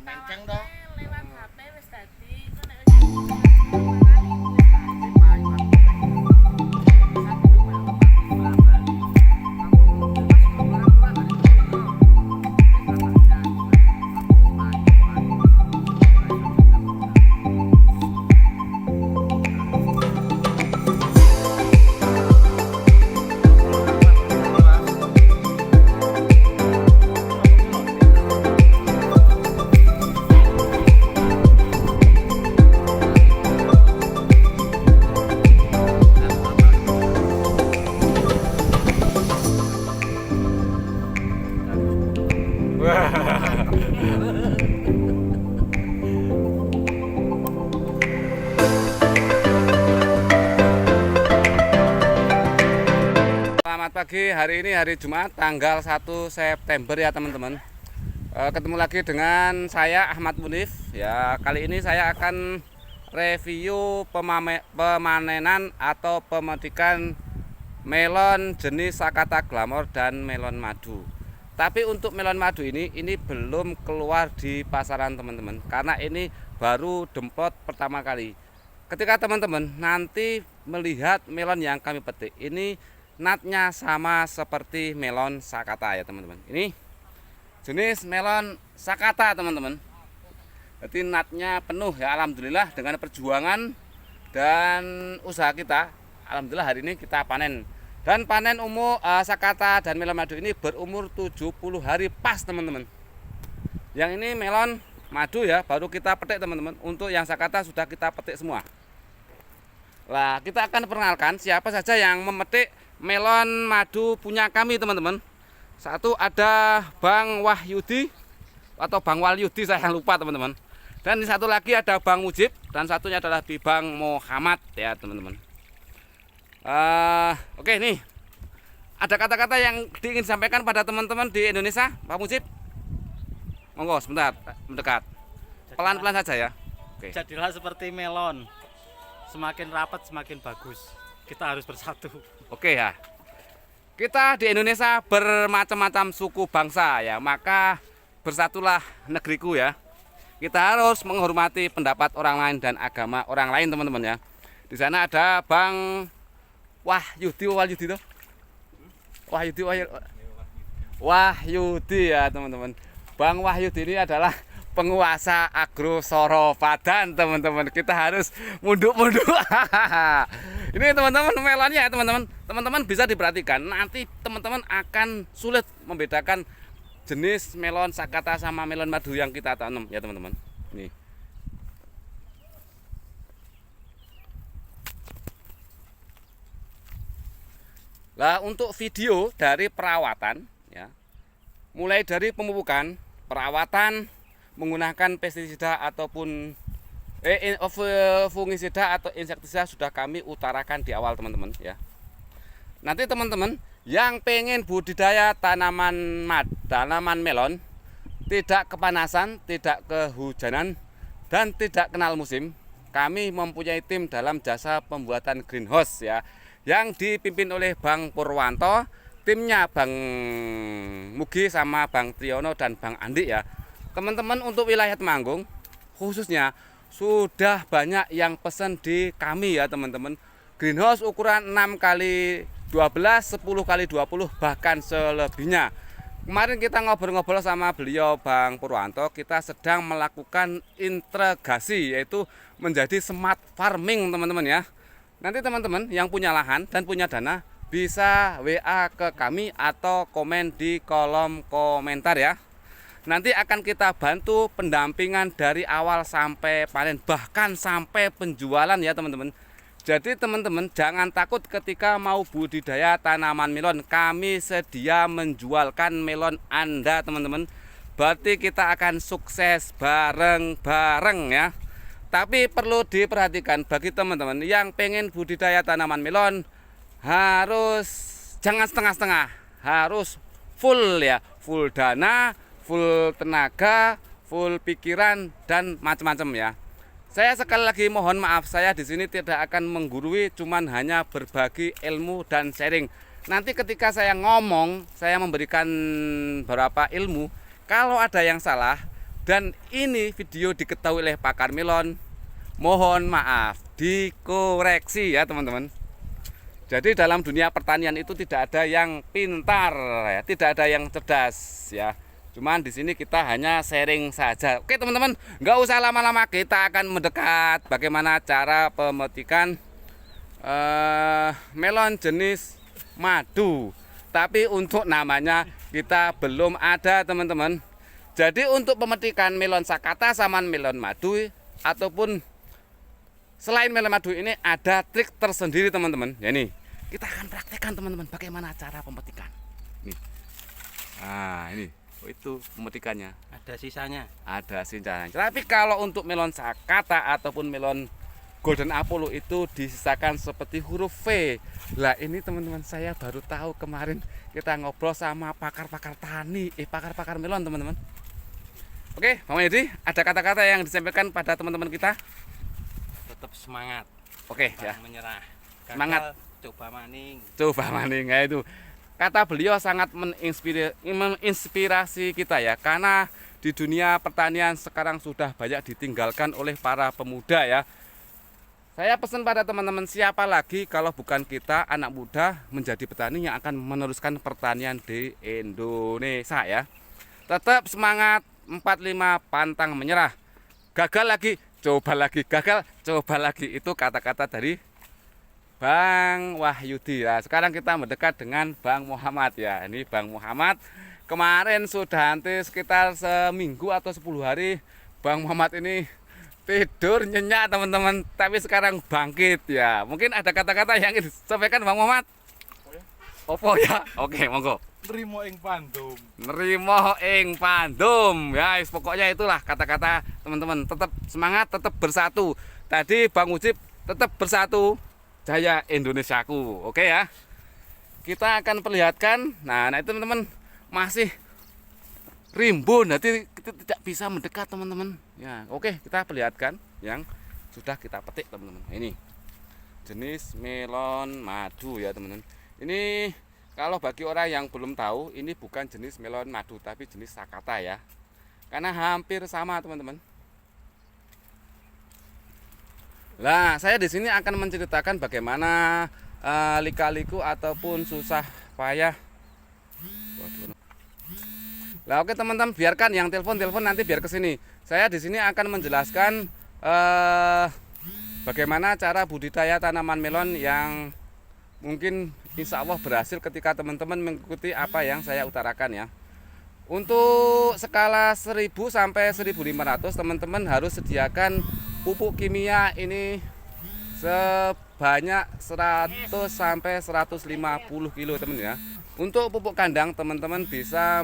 Menceng dong. Lewat HP wis dadi iku nek Selamat pagi, hari ini hari Jumat tanggal 1 September ya teman-teman. Ketemu lagi dengan saya Ahmad Munif. Ya, kali ini saya akan review pemanenan atau pemetikan melon jenis Sakata Glamor dan melon madu. Tapi untuk melon madu ini belum keluar di pasaran teman-teman, karena ini baru demplot pertama kali. Ketika teman-teman nanti melihat melon yang kami petik, ini natnya sama seperti melon Sakata ya teman-teman. Ini jenis melon Sakata teman-teman. Jadi natnya penuh ya, alhamdulillah dengan perjuangan dan usaha kita. Alhamdulillah hari ini kita panen. Dan panen umur Sakata dan melon madu ini berumur 70 hari pas teman-teman. Yang ini melon madu ya, baru kita petik teman-teman. Untuk yang Sakata sudah kita petik semua. Nah, kita akan perkenalkan siapa saja yang memetik melon madu punya kami teman-teman. Satu ada Bang Wahyudi atau Bang Walyudi, saya lupa teman-teman. Dan di satu lagi ada Bang Mujib, dan satunya adalah Bang Muhammad ya teman-teman. Oke nih, ada kata-kata yang ingin disampaikan pada teman-teman di Indonesia, Pak Mujib? Monggo sebentar, mendekat. Pelan-pelan saja ya. Oke. Jadilah seperti melon. Semakin rapat semakin bagus. Kita harus bersatu. Oke ya. Kita di Indonesia bermacam-macam suku bangsa ya, maka bersatulah negeriku ya. Kita harus menghormati pendapat orang lain dan agama orang lain teman-teman ya. Di sana ada Bang Wahyudi toh? Wahyudi ya teman-teman. Bang Wahyudi ini adalah penguasa agro Soro Padan teman-teman. Kita harus munduk-munduk. Ini teman-teman melonnya ya teman-teman. Teman-teman bisa diperhatikan, nanti teman-teman akan sulit membedakan jenis melon Sakata sama melon madu yang kita tanam ya teman-teman. Ini. Lah untuk video dari perawatan ya. Mulai dari pemupukan, perawatan menggunakan pestisida ataupun fungisida atau insektisida sudah kami utarakan di awal teman-teman ya. Nanti teman-teman yang pengen budidaya tanaman melon tidak kepanasan, tidak kehujanan dan tidak kenal musim, kami mempunyai tim dalam jasa pembuatan greenhouse ya, yang dipimpin oleh Bang Purwanto, timnya Bang Mugi sama Bang Triyono dan Bang Andi ya. Teman-teman untuk wilayah Temanggung khususnya sudah banyak yang pesan di kami ya teman-teman. Greenhouse ukuran 6x12, 10x20 bahkan selebihnya. Kemarin kita ngobrol-ngobrol sama beliau Bang Purwanto, kita sedang melakukan integrasi yaitu menjadi smart farming teman-teman ya. Nanti teman-teman yang punya lahan dan punya dana bisa WA ke kami atau komen di kolom komentar ya. Nanti akan kita bantu pendampingan dari awal sampai panen, bahkan sampai penjualan ya teman-teman. Jadi teman-teman jangan takut ketika mau budidaya tanaman melon, kami sedia menjualkan melon Anda teman-teman. Berarti kita akan sukses bareng-bareng ya. Tapi perlu diperhatikan bagi teman-teman yang pengen budidaya tanaman melon, harus jangan setengah-setengah, harus full ya, full dana, full tenaga, full pikiran dan macam-macam ya. Saya sekali lagi mohon maaf, saya di sini tidak akan menggurui, cuman hanya berbagi ilmu dan sharing. Nanti ketika saya ngomong, saya memberikan beberapa ilmu, Kalau ada yang salah dan ini video diketahui oleh pakar melon, mohon maaf, dikoreksi ya teman-teman. Jadi dalam dunia pertanian itu tidak ada yang pintar ya, tidak ada yang cerdas ya. Cuman di sini kita hanya sharing saja. Oke teman-teman, nggak usah lama-lama, kita akan mendekat bagaimana cara pemetikan melon jenis madu. Tapi untuk namanya kita belum ada teman-teman. Jadi untuk pemetikan melon sakata sama melon madu ataupun selain melon madu ini ada trik tersendiri teman-teman. Ya nih, kita akan praktekkan teman-teman bagaimana cara pemetikan. Nih. Nah, ini. Oh, itu pemetikannya. Ada sisanya. Ada sisanya. Tapi kalau untuk melon sakata ataupun melon Golden Apollo itu disisakan seperti huruf V. Lah ini teman-teman, saya baru tahu kemarin kita ngobrol sama pakar-pakar tani, pakar-pakar melon teman-teman. Oke, Bang Edi, ada kata-kata yang disampaikan pada teman-teman kita? Tetap semangat. Oke, Jangan ya. menyerah. Gagal, Semangat. Coba maning. Coba maning ya itu. Kata beliau sangat menginspirasi kita ya, karena di dunia pertanian sekarang sudah banyak ditinggalkan oleh para pemuda ya. Saya pesan pada teman-teman, siapa lagi kalau bukan kita anak muda menjadi petani yang akan meneruskan pertanian di Indonesia ya. Tetap semangat, 45 pantang menyerah. Gagal lagi, coba lagi, gagal, coba lagi. Itu kata-kata dari Bang Wahyudi. Nah, sekarang kita mendekat dengan Bang Muhammad ya. Ini Bang Muhammad kemarin sudah nanti sekitar seminggu atau 10 hari Bang Muhammad ini tidur nyenyak teman-teman, tapi sekarang bangkit ya. Mungkin ada kata-kata yang ingin disampaikan Bang Muhammad? Opo ya? Oke, monggo. Nrimo ing pandum. Nerimo ing pandum ya, pokoknya itulah kata-kata teman-teman. Tetap semangat, tetap bersatu. Tadi Bang Ujib tetap bersatu, jaya Indonesiaku. Oke ya. Kita akan perlihatkan. Nah itu teman-teman masih rimbun, nanti kita tidak bisa mendekat teman-teman ya. Oke, kita perlihatkan yang sudah kita petik teman-teman. Ini jenis melon madu ya teman-teman. Ini kalau bagi orang yang belum tahu, ini bukan jenis melon madu tapi jenis sakata ya, karena hampir sama teman-teman. Nah, saya di sini akan menceritakan bagaimana lika-liku ataupun susah payah. Lah oke teman-teman, biarkan yang telepon nanti biar ke sini. Saya di sini akan menjelaskan bagaimana cara budidaya tanaman melon yang mungkin insya Allah berhasil ketika teman-teman mengikuti apa yang saya utarakan ya. Untuk skala 1000 sampai 1500 teman-teman harus sediakan pupuk kimia ini sebanyak 100 sampai 150 kilo teman ya. Untuk pupuk kandang teman-teman bisa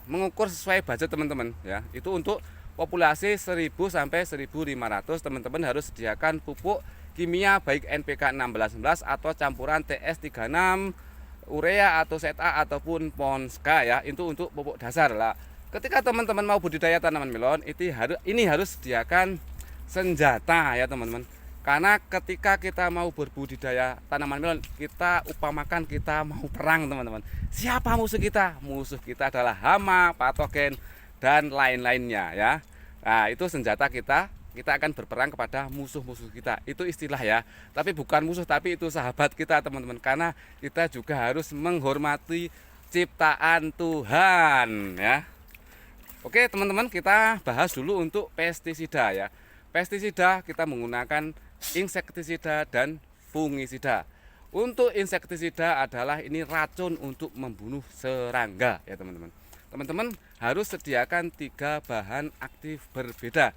mengukur sesuai budget teman-teman ya. Itu untuk populasi 1000 sampai 1500 teman-teman harus sediakan pupuk kimia baik NPK 1611 atau campuran TS36, urea atau ZA ataupun Ponska ya. Itu untuk pupuk dasar lah. Ketika teman-teman mau budidaya tanaman melon ini harus sediakan senjata ya teman-teman. Karena ketika kita mau berbudidaya tanaman melon, kita upamakan kita mau perang teman-teman. Siapa musuh kita? Musuh kita adalah hama, patogen, dan lain-lainnya ya. Nah itu senjata kita akan berperang kepada musuh-musuh kita. Itu istilah ya. Tapi bukan musuh, tapi itu sahabat kita teman-teman. Karena kita juga harus menghormati ciptaan Tuhan ya. Oke teman-teman, kita bahas dulu untuk pestisida ya. Pestisida kita menggunakan insektisida dan fungisida. Untuk insektisida adalah ini racun untuk membunuh serangga ya teman-teman. Teman-teman harus sediakan 3 bahan aktif berbeda.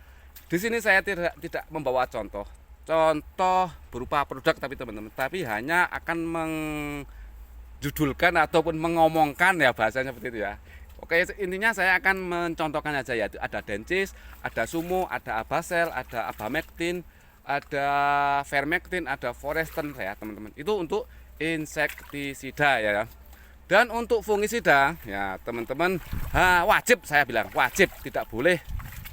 Di sini saya tidak membawa contoh berupa produk tapi hanya akan menjudulkan ataupun mengomongkan ya, bahasanya seperti itu ya. Oke, intinya saya akan mencontohkan aja ya. Ada Dencis, ada Sumo, ada Abasel, ada Abamectin, ada Vermectin, ada Foresten ya teman-teman. Itu untuk insektisida ya. Dan untuk fungisida ya teman-teman, wajib, saya bilang wajib, tidak boleh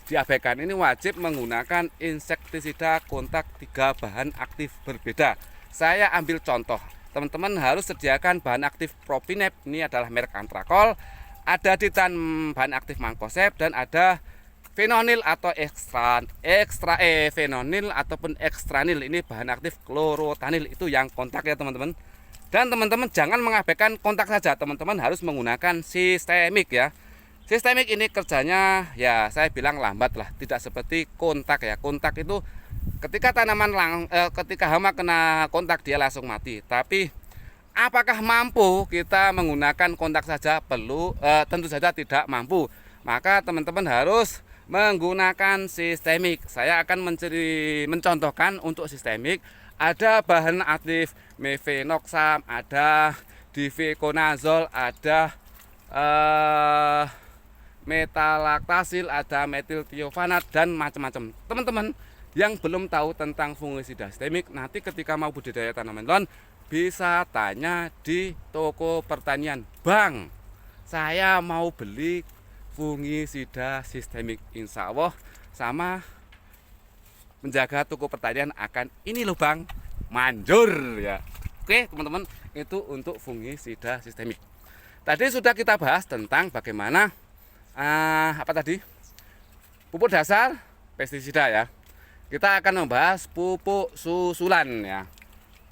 diabaikan. Ini wajib menggunakan insektisida kontak 3 bahan aktif berbeda. Saya ambil contoh, teman-teman harus sediakan bahan aktif Propinep, ini adalah merek Antrakol, ada ditan bahan aktif mangkosep, dan ada fenonil atau fenonil ataupun ekstranil, ini bahan aktif klorotanil, itu yang kontak ya teman-teman. Dan teman-teman jangan mengabaikan kontak saja, teman-teman harus menggunakan sistemik ya. Sistemik ini kerjanya ya saya bilang lambat lah, tidak seperti kontak ya. Kontak itu ketika ketika hama kena kontak dia langsung mati. Tapi apakah mampu kita menggunakan kontak saja? Tentu saja tidak mampu. Maka teman-teman harus menggunakan sistemik. Saya akan mencontohkan untuk sistemik. Ada bahan aktif mefenoxam, ada difeconazole, ada metalaktasil, ada metiltiovanat, dan macam-macam. Teman-teman yang belum tahu tentang fungisida sistemik, nanti ketika mau budidaya tanaman melon bisa tanya di toko pertanian, Bang, saya mau beli fungisida sistemik, insya Allah sama menjaga toko pertanian akan ini loh Bang, manjur ya. Oke teman-teman, itu untuk fungisida sistemik. Tadi sudah kita bahas tentang bagaimana pupuk dasar pestisida ya. Kita akan membahas pupuk susulan ya.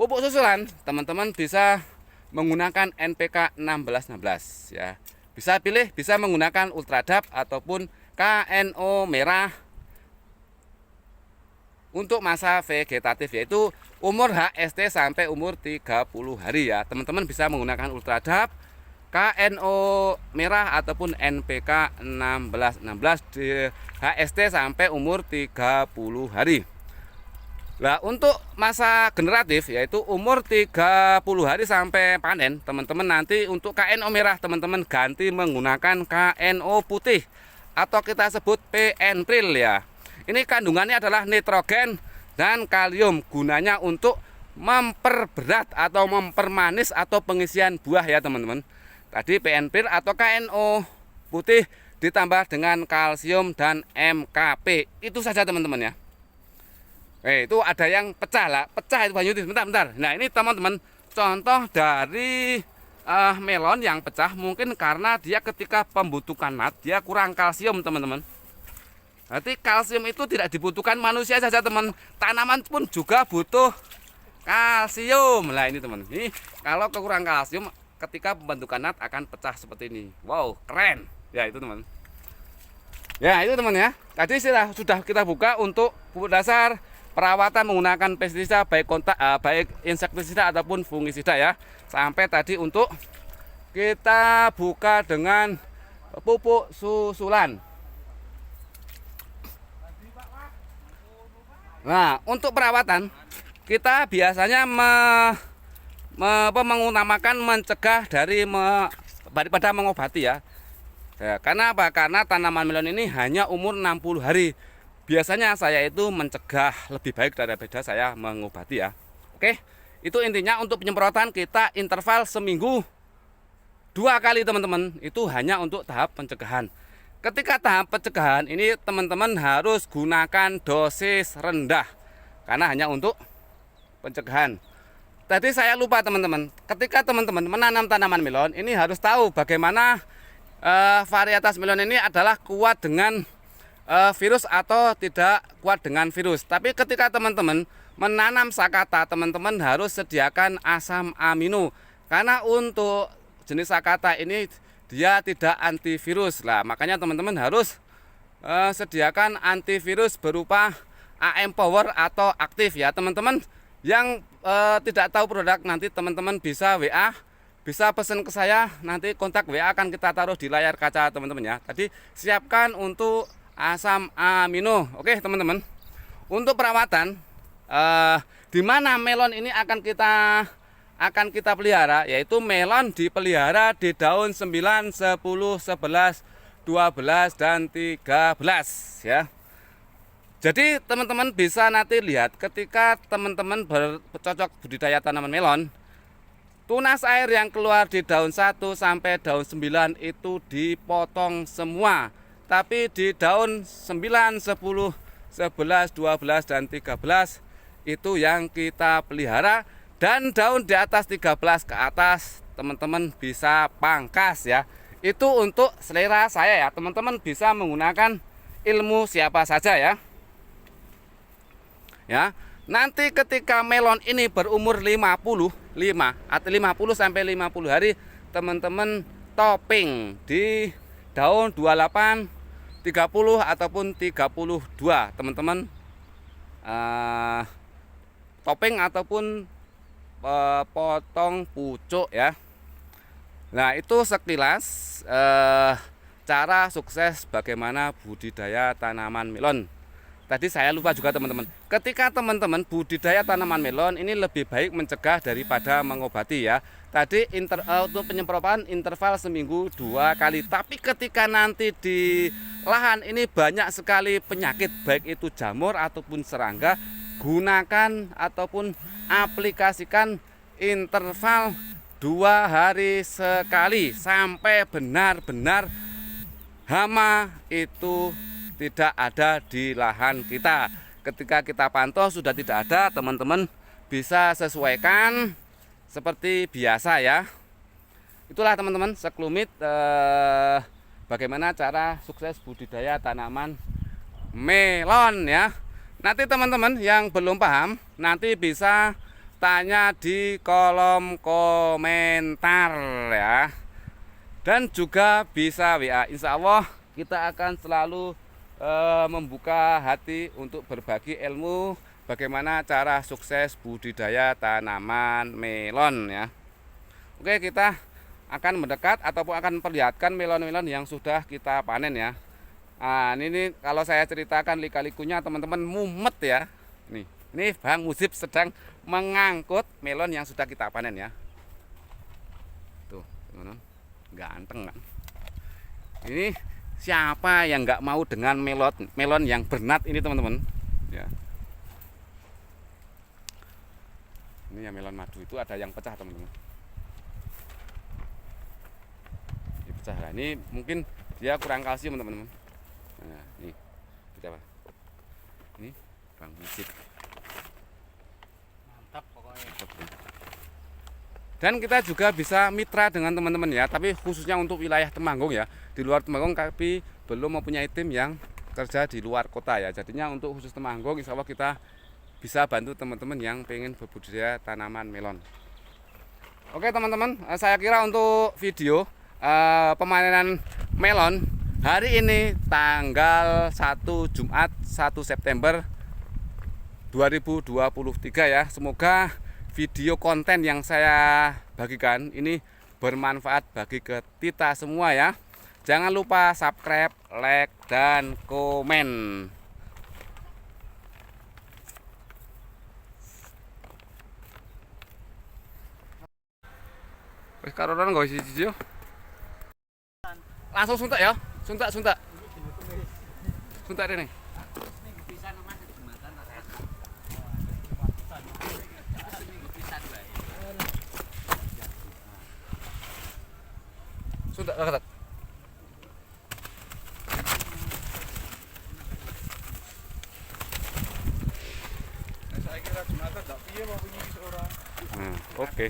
Pupuk susulan teman-teman bisa menggunakan NPK 1616 ya. Bisa pilih, bisa menggunakan Ultradap ataupun KNO merah untuk masa vegetatif, yaitu umur HST sampai umur 30 hari ya. Teman-teman bisa menggunakan Ultradap, KNO merah ataupun NPK 1616 di HST sampai umur 30 hari. Nah, untuk masa generatif yaitu umur 30 hari sampai panen, teman-teman nanti untuk KNO merah teman-teman ganti menggunakan KNO putih atau kita sebut PNpril ya. Ini kandungannya adalah nitrogen dan kalium, gunanya untuk memperberat atau mempermanis atau pengisian buah ya teman-teman. Tadi PNpril atau KNO putih ditambah dengan kalsium dan MKP. Itu saja teman-teman ya. Itu ada yang pecah lah, pecah itu Bang Yudis. Bentar. Nah, ini teman-teman contoh dari melon yang pecah, mungkin karena dia ketika pembentukan nat dia kurang kalsium teman-teman. Berarti kalsium itu tidak dibutuhkan manusia saja teman, tanaman pun juga butuh kalsium. Nah ini teman, ini kalau kekurangan kalsium ketika pembentukan nat akan pecah seperti ini. Wow, keren ya itu teman. Ya itu teman ya. Tadi sudah kita buka untuk pupuk dasar perawatan menggunakan pestisida baik insektisida ataupun fungisida ya. Sampai tadi untuk kita buka dengan pupuk susulan. Nah, untuk perawatan kita biasanya mengutamakan mencegah daripada mengobati ya. Karena apa? Karena tanaman melon ini hanya umur 60 hari. Biasanya saya itu mencegah lebih baik daripada saya mengobati ya. Oke, itu intinya untuk penyemprotan kita interval seminggu 2 kali teman-teman. Itu hanya untuk tahap pencegahan. Ketika tahap pencegahan ini teman-teman harus gunakan dosis rendah karena hanya untuk pencegahan. Tadi saya lupa teman-teman, ketika teman-teman menanam tanaman melon ini harus tahu bagaimana varietas melon ini adalah kuat dengan virus atau tidak kuat dengan virus. Tapi ketika teman-teman menanam sakata, teman-teman harus sediakan asam amino karena untuk jenis sakata ini dia tidak antivirus lah, makanya teman-teman harus sediakan antivirus berupa AM Power atau aktif ya. Teman-teman yang tidak tahu produk nanti teman-teman bisa WA, bisa pesan ke saya, nanti kontak WA akan kita taruh di layar kaca teman-teman ya. Tadi siapkan untuk asam amino. Oke teman-teman, untuk perawatan di mana melon ini akan kita pelihara, yaitu melon dipelihara di daun 9, 10, 11, 12, dan 13 ya. Jadi teman-teman bisa nanti lihat ketika teman-teman bercocok budidaya tanaman melon, tunas air yang keluar di daun 1 sampai daun 9 itu dipotong semua. Tapi di daun 9, 10, 11, 12, dan 13 itu yang kita pelihara. Dan daun di atas 13 ke atas teman-teman bisa pangkas ya. Itu untuk selera saya ya. Teman-teman bisa menggunakan ilmu siapa saja ya. Ya. Nanti ketika melon ini berumur 55 atau 50 sampai 50 hari, teman-teman topping di daun 28, 30 ataupun 32, teman-teman. Topping ataupun potong pucuk ya. Nah, itu sekilas cara sukses bagaimana budidaya tanaman melon. Tadi saya lupa juga teman-teman. Ketika teman-teman budidaya tanaman melon ini lebih baik mencegah daripada mengobati ya. Tadi untuk penyemprotan interval seminggu 2 kali. Tapi ketika nanti di lahan ini banyak sekali penyakit, baik itu jamur ataupun serangga, gunakan ataupun aplikasikan interval 2 hari sekali sampai benar-benar hama itu tidak ada di lahan kita. Ketika kita pantau sudah tidak ada, teman-teman bisa sesuaikan seperti biasa ya. Itulah teman-teman sekelumit bagaimana cara sukses budidaya tanaman melon ya. Nanti teman-teman yang belum paham nanti bisa tanya di kolom komentar ya, dan juga bisa WA. Insya Allah kita akan selalu membuka hati untuk berbagi ilmu bagaimana cara sukses budidaya tanaman melon ya. Oke, kita akan mendekat ataupun akan memperlihatkan melon-melon yang sudah kita panen ya. Nah, ini kalau saya ceritakan lika-likunya teman-teman mumet ya. Ini Bang Muzib sedang mengangkut melon yang sudah kita panen ya. Tuh, teman-teman. Ganteng kan? Ini siapa yang nggak mau dengan melon yang bernat ini teman-teman? Ya. Ini yang melon madu itu ada yang pecah teman-teman. Ini pecah lah. Ini mungkin dia kurang kalsium teman-teman. Nah, ini kita apa? Ini Bang Muzib. Mantap pokoknya. Dan kita juga bisa mitra dengan teman-teman ya, tapi khususnya untuk wilayah Temanggung ya. Di luar Temanggung kami belum mempunyai tim yang kerja di luar kota ya. Jadinya untuk khusus Temanggung insya Allah kita bisa bantu teman-teman yang pengen berbudidaya tanaman melon. Oke teman-teman, saya kira untuk video pemanenan melon hari ini tanggal 1 Jumat 1 September 2023 ya. Semoga video konten yang saya bagikan ini bermanfaat bagi kita semua ya. Jangan lupa subscribe, like, dan komen. Wis karonan gak isi yo. Langsung suntak ya. Suntak. Suntak ini. Suntak ketat. Saya kira Jumatan tak piye mau punya seorang. Oke.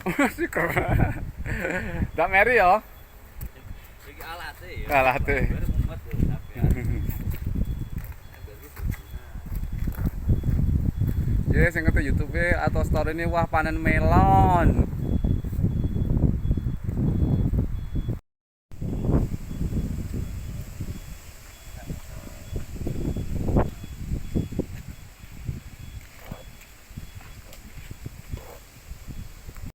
Masih kok. Ndak meri ya. Iki alate ya. Alate. Ya sing ngerti YouTube atau story ini wah panen melon.